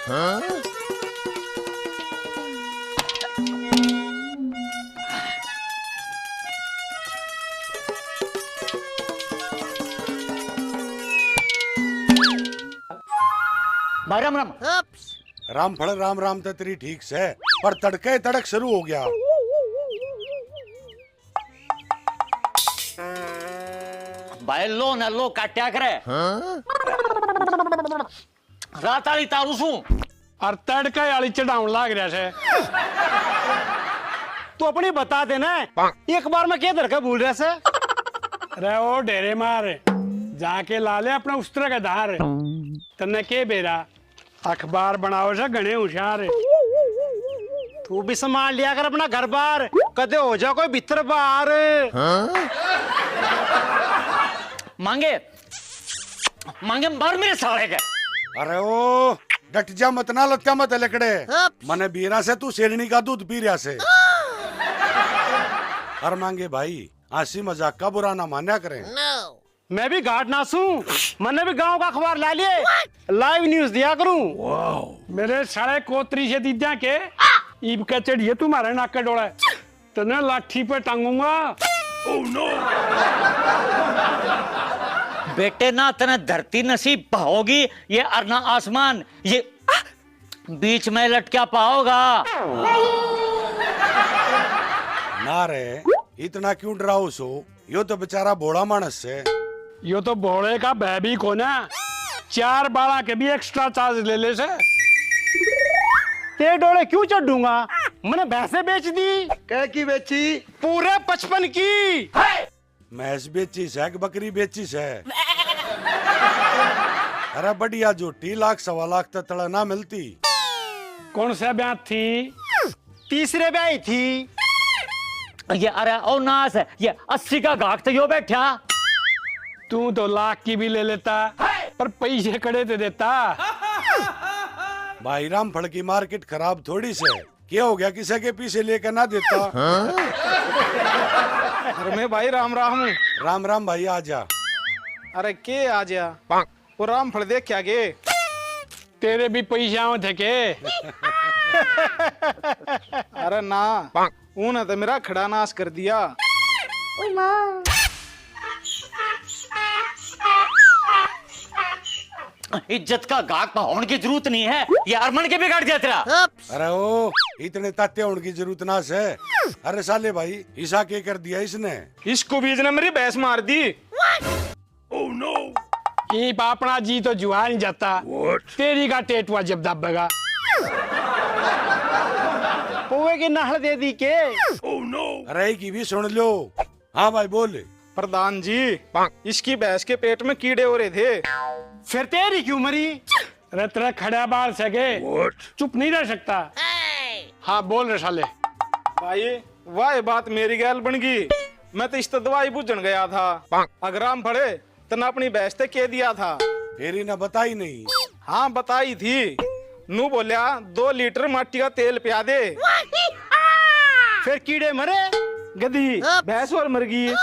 भाई राम राम। राम फड़ राम राम तो तेरी ठीक से, पर तड़के तड़क शुरू हो गया। भाई लो न लो काट्या करे रात आली तारू सू और तड़का वाली चढ़ाउन लाग रहा है। तू अपनी बता देना एक बार में क्या धरका भूल रहा से। अरे ओ डेरे मार जाके ला ले अपना उस तरह का धार। तने के बेरा अखबार बनाओ से घने होशियार। तू भी संभाल लिया कर अपना घर बार, कदे हो जा कोई भीतर बाहर। मांगे मांगे मार मेरे साले के। अरे ओ डट जा मत ना लत्या मत लकड़े। मने बीरा से तू शेरनी का दूध पी रहा से। और मांगे भाई हंसी मजाक का बुरा ना मान्या करें। मैं भी घाट नासू, मैंने भी गांव का अखबार ला लिए, लाइव न्यूज दिया करूं। मेरे सारे कोतरी से दीदिया के ईब का चढ़िए तुम्हारे नाक का डोला तने लाठी पे टांगूंगा। बेटे ना तने धरती नसीब पाओगी ये अरना आसमान ये बीच में लटका पाओगा। ना रे इतना क्यों डराओ सो, यो तो बेचारा भोला मानस है। यो तो भोले का बैबी को ना 4 बाड़ा के भी एक्स्ट्रा चार्ज ले ले से। ते डोले क्यों चढ़ूंगा, मैंने भैंसे बेच दी। कह की बेची? पूरे 55 की। भैंस बेची से कि बकरी बेची से? अरे बढ़िया झूठी लाख सवा लाख तड़ा ना मिलती। कौन सा ब्याह थी? तीसरे ब्याह थी। ये अरे ओ नास है ये 80 का गाहक तो यो बैठा। तू तो लाख की भी ले लेता पर पैसे कड़े दे देता। भाई राम फड़ की मार्केट खराब थोड़ी से, क्या हो गया किसी के पीछे लेकर ना देता। अरे मैं भाई राम राम। राम राम भाई आजा। अरे के आ जा वो राम फल देख क्या के तेरे भी पैसे थे के? अरे ना ऊन तो मेरा खड़ा नाश कर दिया। इज्जत का गाहक होने की जरूरत नहीं है, ये अरमन के बिगाड़ दिया तेरा। अरे ओ इतने ताते होने की जरूरत ना से। अरे साले भाई ईसा के कर दिया इसने। इसको बीज ने मेरी भैंस मार दी। Oh no. ये पापड़ा जी तो जुआ नहीं जाता। तेरी का टेटुआ जब दबेगा। पोवे की नहल दे दी के। Oh no. अरे की भी सुन लो। हाँ भाई बोल। प्रधान जी इसकी भैंस के पेट में कीड़े हो रहे थे, फिर तेरी क्यों मरी? अरे तेरा खड़ा बाल सके चुप नहीं रह सकता। हाँ बोल रे साले। भाई वाह बात मेरी गैल बन गई। मैं तो इस दवाई बुझन गया था, अगर राम फड़े तो न अपनी भैंस ते कह दिया था। फेरी ना बताई नहीं? हाँ बताई थी। नू बोलिया 2 लीटर माटी का तेल पिया दे। फिर कीड़े मरे, गधी भैंस और मर गई।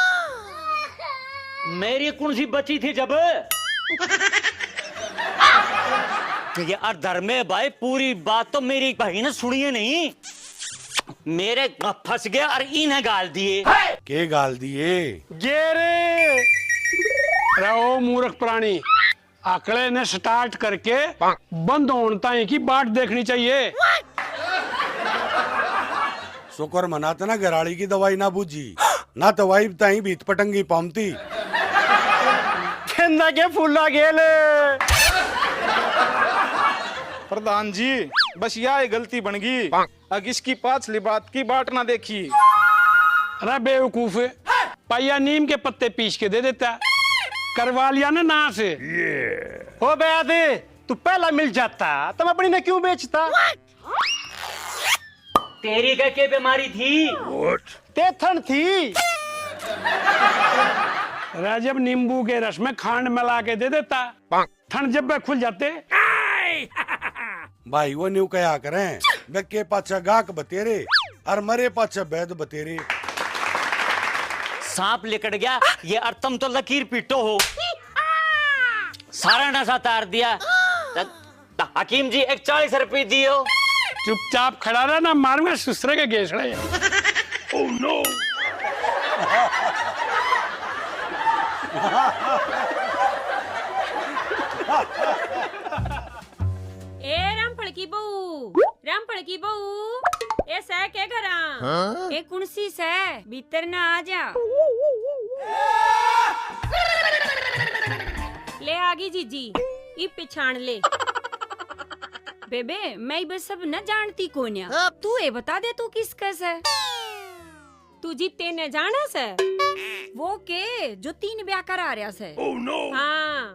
मेरी कौन सी बची थी जब? ये अधर में भाई पूरी बात तो मेरी भाई ने सुनिए नहीं। मेरे फंस गया और इन्हें गाल दिए। के गाल दिए? गेरे रहो मूर्ख प्राणी, आकड़े ने स्टार्ट करके बंद होता है की बाट देखनी चाहिए। शुक्र मनाता ना गराड़ी की दवाई ना बूझी, ना दवाई ताई भीत पटंगी पामती। गेंदा के फूला गेले। प्रधान जी बस यह गलती बन गई, अग इसकी पाछली बात की बाट ना देखी। अरे बेवकूफ, पाया नीम के पत्ते पीस के दे देता, करवा लिया ना से। हो बैद तू पहला मिल जाता तुम अपनी ने क्यों बेचता? तेरी क्या बीमारी थी? तेथन थी। जब नींबू के रस में खांड मिला के दे देता, ठंड जब वे खुल जाते। भाई वो न्यू कया करें, बेके पाछा गाक बतेरे और मरे पाछा बैद बतेरे। सांप लिकट गया ये और तुम तो लकीर पीटो हो। सारा नशा तार दिया। हकीम जी एक 40 रुपए दियो। चुपचाप खड़ा रहा ना, मारूंगा सुसरे के गेसड़े। Oh no. ए रामफल की बहू, रामफल की बहू, ए सह के घरा ए कुणसी से भीतर ना आ जा। ले आगी जीजी, ई पिछाण ले। बेबे मैं बस सब न जानती कोन्या, तू ये बता दे तू किस कस है? तू जीते ने जाना से वो के जो 3 ब्याह करा रहा से। Oh no. हाँ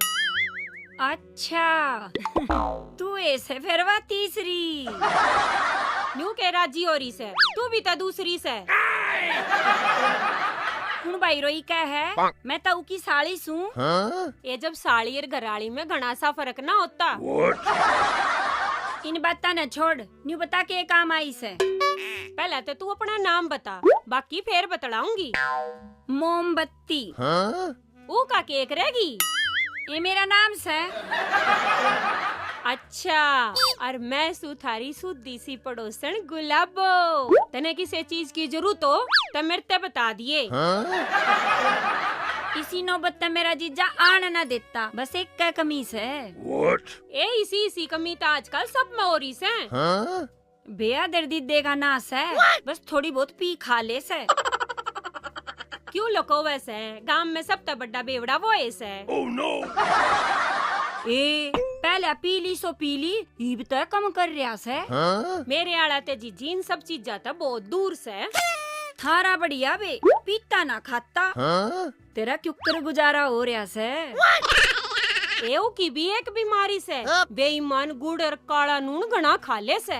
अच्छा तू ऐसे फिरवा तीसरी न्यू के राजी हो रही से, तू भी तो दूसरी से। हुन भाई रोई क्या है, मैं तो की साड़ी सू। ये जब साड़ी और घराड़ी में घना सा फर्क ना होता। इन बात न छोड़, न्यू बता के काम आई से। पहले तो तू अपना नाम बता, बाकी फिर बतलाऊंगी। मोमबत्ती। वो का केक रहेगी, ये मेरा नाम से। अच्छा, और मैं सुथारी सुद्दी सी पड़ोसन गुलाबो। तने किसी चीज की जरूरत हो तो मेरे ते बता दिए। इसी नौबत मेरा जीजा आन ना देता, बस एक का कमीज है। ए इसी कमी तो आजकल सब में हो रही से। बेया दर्दी देगा ना से, बस थोड़ी बहुत पी खा ले से। क्यों लको वैसे, गांव में सब तो बड़ा बेवड़ा वो ऐसे। Oh no. ए पहले पीली सो पीली, इब तो कम कर रहा से। मेरे आला ते जी जीन सब चीज जाता बहुत दूर से। थारा बढ़िया बे, पीता ना खाता। तेरा क्यों कर गुजारा हो रहा से। एव की भी एक बीमारी से, बेईमान गुड़ और काला नून घना खा ले से।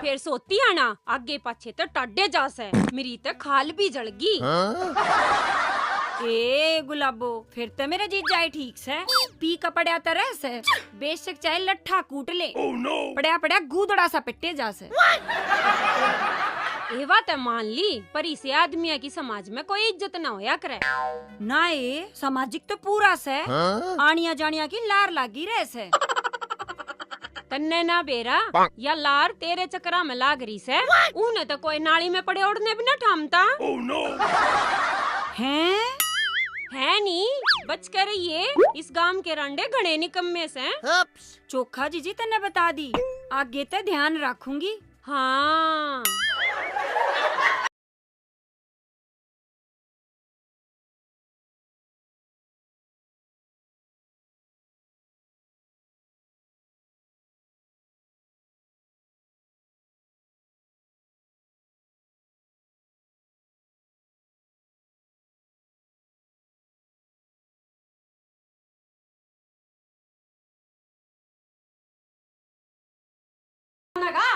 फिर सोती आना आगे पाछे तो टाडे जा से, मेरी तो खाल भी जलगी। ए गुलाबो, फिर तो मेरा जीजा ही ठीक से। पी का पड़ा तरह से, बेशक चाहे लट्ठा कूट ले। पड़ा पड़ा गूदड़ा सा पिट्टे जा से। ये बात मान ली, पर इसे आदमिया की समाज में कोई इज्जत ना होया करे। ना ये सामाजिक तो पूरा से, आनिया जानिया की लार लागी रहे से। तन्ने ना बेरा या लार तेरे चक्रा में लाग रही से, उन्हें तो कोई नाली में पड़े उड़ने भी न ठामता। है नी, बच कर रहिए, इस गांव के रंडे घने निकम्मे से। चोखा जीजी तन्ने बता दी, आगे ते ध्यान रखूंगी। हाँ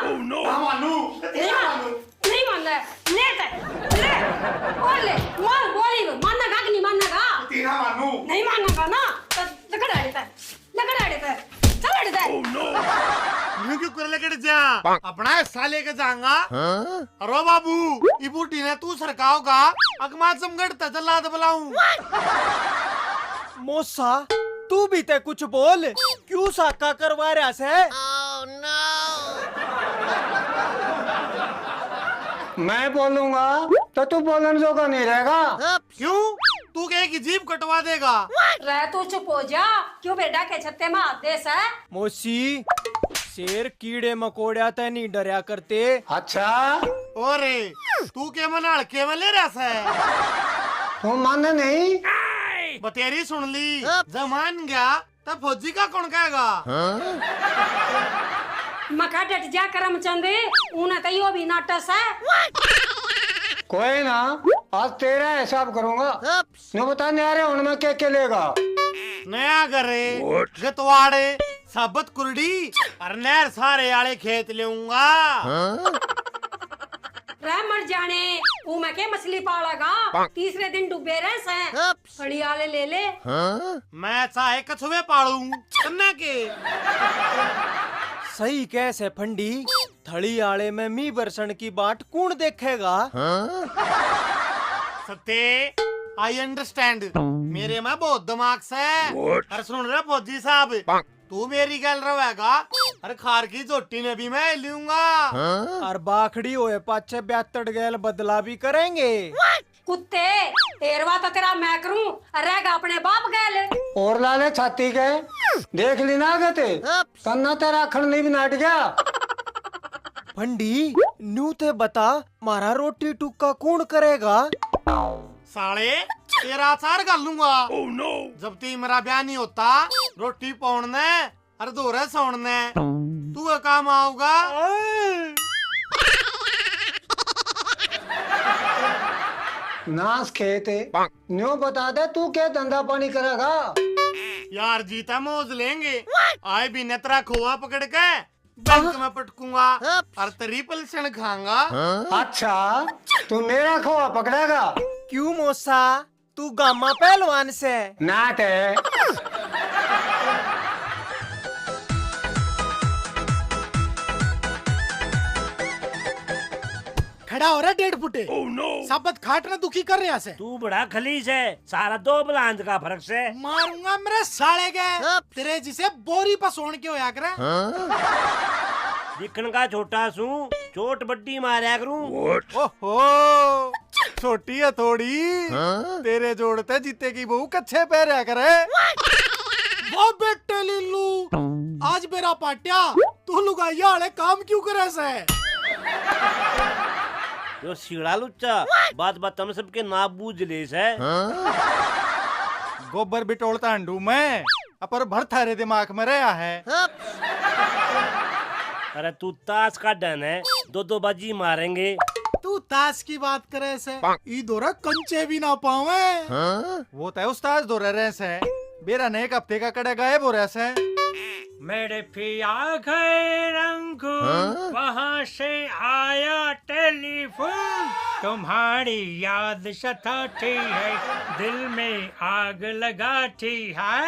ओह नो। नहीं मान रहा है, ले और ले मार बोली मानना का कि नहीं मानना का। तीना मानू नहीं मानना का ना तो लकड़ आड़े चल आड़े। Oh no. न्यू क्यों कर लेके जा, अपना हिस्सा लेके जाऊंगा। अरे बाबू, ई बूटी ने तू सरकाव का अगमा चमगढ़ तजल्ला बुलाऊं। मोसा तू भी ते कुछ बोल, क्यों साका करवा रहा से? मैं बोलूंगा तो तू बोलने जोगा नहीं रहेगा। क्यों, तू कहे कि जीभ कटवा देगा? रह तू चुप हो जा, क्यों बेटा के छत्ते में हाथ दे सा। मोसी शेर कीड़े मकोड़िया ते नहीं डरया करते। अच्छा, ओरे तू के मन हड़के में ले रहा से? तू माने नहीं? बतेरी सुन ली, जब मान गया तब फौजी का कौन कहेगा? मका डट जा करम चंदे, उन्हें तो यो भी नाटस है। कोई ना, आज तेरा हिसाब करूंगा। नो बताने आ रहे हूँ मैं क्या लेगा। नया करे गतवाड़े साबत कुरडी और नहर सारे आले खेत लेऊंगा। रह मर जाने, वो मैं के मछली पालेगा, तीसरे दिन डूबे रहे से। फड़ी आले ले ले। मैं चाहे कछुए पालू कन्ना के। सही कैसे फंडी, थड़ी आले में मी बरसण की बाट कौन देखेगा? सत्ते आई अंडरस्टैंड, मेरे में बहुत दिमाग से। और सुन रहे फौजी साहब, तू मेरी गल रहेगा अरे खार की झोटी ने भी मैं लूंगा। और बाखड़ी होए पाछे 72 गैल बदला भी करेंगे। कुत्ते एरवा तो तेरा मैं करूं, रहेगा अपने बाप गैल। और लाले छाती के देख ली ना गते तन्ना तेरा अखड़ नहीं भी नाट गया। भंडी न्यू ते बता मारा रोटी टुक्का कौन करेगा? साले तेरा अचार कर लूंगा। जब ती मेरा ब्याह नहीं होता रोटी पौड़ने अरे दोरे सोड़ने तू का काम आऊगा। नास खेते न्यू बता दे तू क्या धंधा पानी करेगा? यार जीता मौज लेंगे। आए भी नेत्रा खोआ पकड़ के बैंक में पटकूंगा और तेरी पलसन खाऊंगा। अच्छा तू मेरा खोआ पकड़ेगा? क्यों मोसा तू गामा पहलवान से? नाट है। खड़ा हो रहा 1.5 फुटे। साबत खाटना दुखी कर रहा से। तू बड़ा खलीस है, सारा 2 बुलंद का फर्क से। मारूंगा मेरे साले के तेरे जिसे बोरी पर सोन के होया करे। दिखन का छोटा सू चोट बड्डी मारा करूं। ओहो छोटी है थोड़ी तेरे जोड़ते जीते की बहू कच्छे पैर करे। वो बेटे लिल्लू आज मेरा पाट्या तू लुगाइया वाले काम क्यों करे से? यो सीड़ा लुच्चा बात बात हम सबके ना बूझ ले से। गोबर बिटोड़ता अंडू में अपर भर थारे दिमाग में रहा है। अरे तू ताश का डन है, 2 बाजी मारेंगे। तू ताश की बात करे से ई दोरा कंचे भी ना पावे। वो तो उस्ताद दो रहे से बेरा ने 1 हफ्ते का कड़े गायब हो रहा से। मेरे पिया गए रंगून वहाँ से आया टेलीफोन, तुम्हारी याद सताती है दिल में आग लगाती है।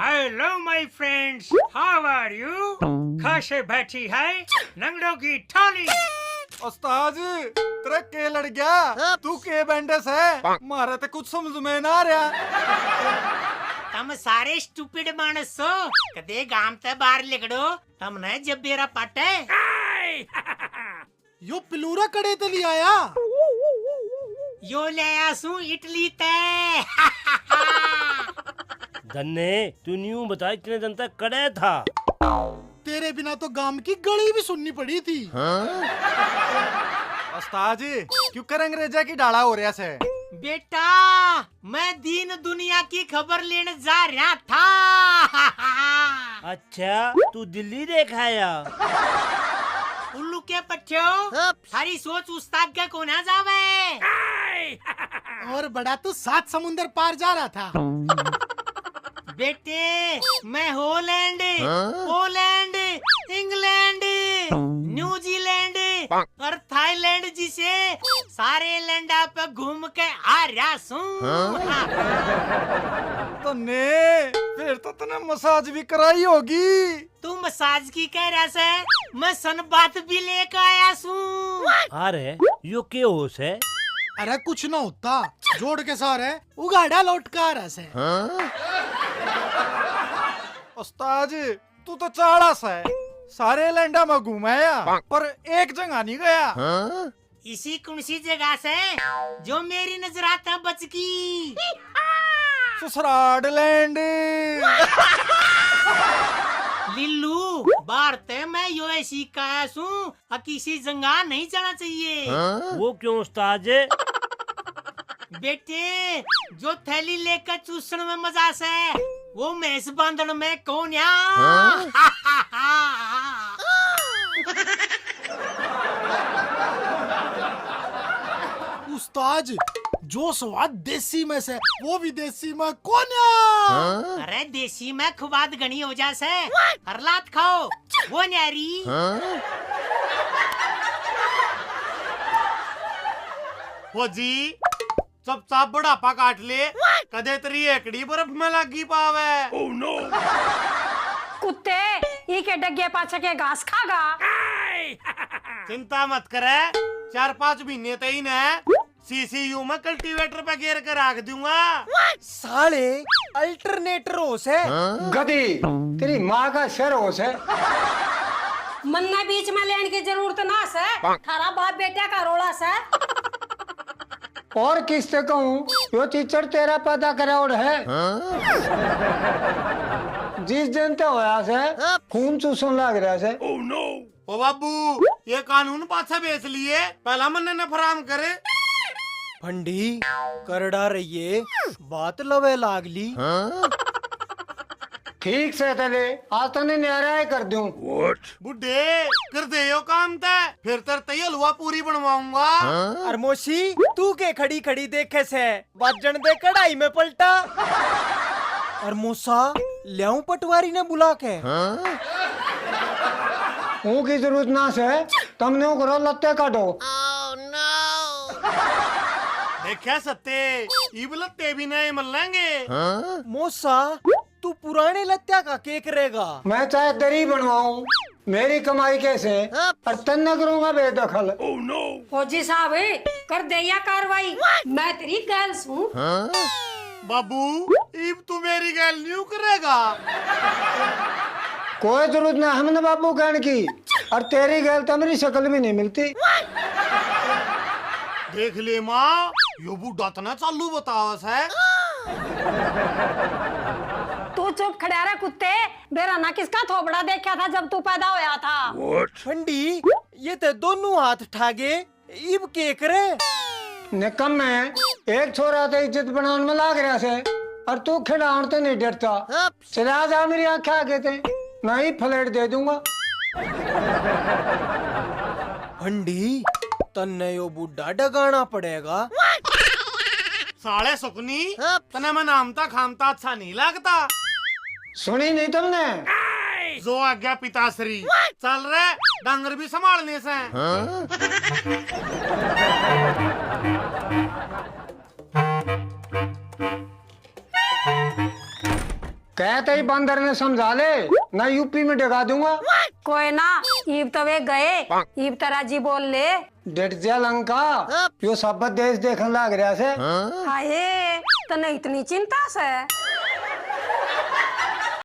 Hello my friends, how are you? खासे बैठी है नंगड़ों की थाली। उस्ताद तेरा के लड़ गया तू के बैंडस है मारा तो कुछ समझ में ना रहा। तम सारे स्टूपिड मानस हो कदे गाम ते बाहर लिखड़ो तमने जब बेरा पाटे। यो पिलूरा कड़े ते ले आया। यो ले आया सू इटली ते। धन्ने तू न्यू बता इतने दिन तक कड़े था। तेरे बिना तो गांव की गली भी सुननी पड़ी थी। उस्ताद क्यों कर अंग्रेजा की डाला हो रहा से? बेटा मैं दीन दुनिया की खबर लेने जा रहा था। अच्छा तू दिल्ली देखाया? उल्लू के पट्टियो सारी सोच उस्ताद का कोना जावे। और बड़ा तू 7 समुंदर पार जा रहा था। बेटे मैं हॉलैंड, पोलैंड, इंग्लैंड, न्यूजीलैंड और थाईलैंड जिसे सारे लैंडा पे घूम के आ रहा तो ने फिर तो तने मसाज भी कराई होगी। तू मसाज की कह रहा से मैं सन बात भी लेकर आया सूं। अरे यो के होश है? अरे कुछ ना होता जोड़ के सारे उगाड़ा लौट का आ रहा से। उस्ताद तू तो चाड़ा सा है सारे लैंडा में घुमाया पर एक जगह नहीं गया। इसी कौन-सी जगह से जो मेरी नजर आता बच की? ससुराल लैंड। लिल्लू बाहर ते मैं यो ऐसी कहा सूं किसी जगह नहीं जाना चाहिए। वो क्यों उस्ताद? बेटे जो थैली लेकर चूसण में मजा से वो मैस बांधन में कौन या? उस्ताद जो स्वाद देसी में से वो विदेशी में कौन या? अरे देसी में खुबाद गनी हो जा से हरलात खाओ वो न्यारी। हो जी चुपचाप बुढ़ापा काट ले कदे तेरी एकड़ी बर्फ में लगी पावे। कुत्ते ये के डगे पाछे के घास खागा। चिंता मत करे 4-5 महीने तई ने सीसीयू में कल्टीवेटर पे घेर कर रख दूंगा। साले अल्टरनेटर होश है। गधी तेरी माँ का सिर होश है। मन्ना बीच में लेने की जरूरत ना से, थारा बाप बेटा का रोला से। और किससे कहूँ यो टीचर तेरा पैदा कराउड है। जिस दिन ते होया से खून चूसन लग रहा से। ओ बाबू ये कानून पाछा बेच लिए, पहला मन्ने ने फराम करे। फंडी करड़ा रहिए, बात लवे लागली। ठीक से तले आज तने न्यारा कर दूं। बुड्ढे कर दे यो काम ते, फिर तर तई हलवा पूरी बनवाऊंगा। और मोशी तू के खड़ी खड़ी देखे से बाजन दे कढ़ाई में पलटा। और मूसा ल्याऊं पटवारी ने बुला के। की जरूरत ना से तुमने करो लत्ते काटो। देखा सत्ते इब लत्ते भी नहीं मिल लेंगे। मूसा तू पुराने लत्या का के करेगा? मैं चाहे दरी बनवाऊं, मेरी कमाई कैसे और तन न करूंगा बेदखल। फौजी साहब कर दे या कार्रवाई, मैं तेरी गैल सुन। बाबू इब तू मेरी गैल न्यू करेगा। कोई जरूरत ना हमने बाबू कहने की, और तेरी गैल तो मेरी शक्ल भी नहीं मिलती। देख ले माँ यो बुढ़ा तना चालू बतावस है। तू चुप खड़ा रह कुत्ते, मेरा ना किसका थोबड़ा देखा था जब तू पैदा होया था। फंडी ये ते दोनों हाथ ठागे, इब के करे? निकम में एक छोरा तो इज्जत बनाने में लाग रहा से, और तू खिलाउन तो नहीं डरता। चला जा मेरी आंखें आगे थे, नहीं फ्लैट दे दूंगा। फंडी तन्ने यो बुड्ढा डगाना पड़ेगा। साले सुकनी तने मैं नामता खामता अच्छा नहीं लगता। सुनी नहीं तुमने? जो आज्ञा पिताश्री। चल रहे डंगर भी संभालने से। कहते ही बंदर ने समझा ले, ना यूपी में डगा दूंगा। कोई ना ईब तो वे गए, ईब तरा जी बोल ले। डेट जा लंका यो सब देश देखने लग रहा से। हाय तने इतनी चिंता से?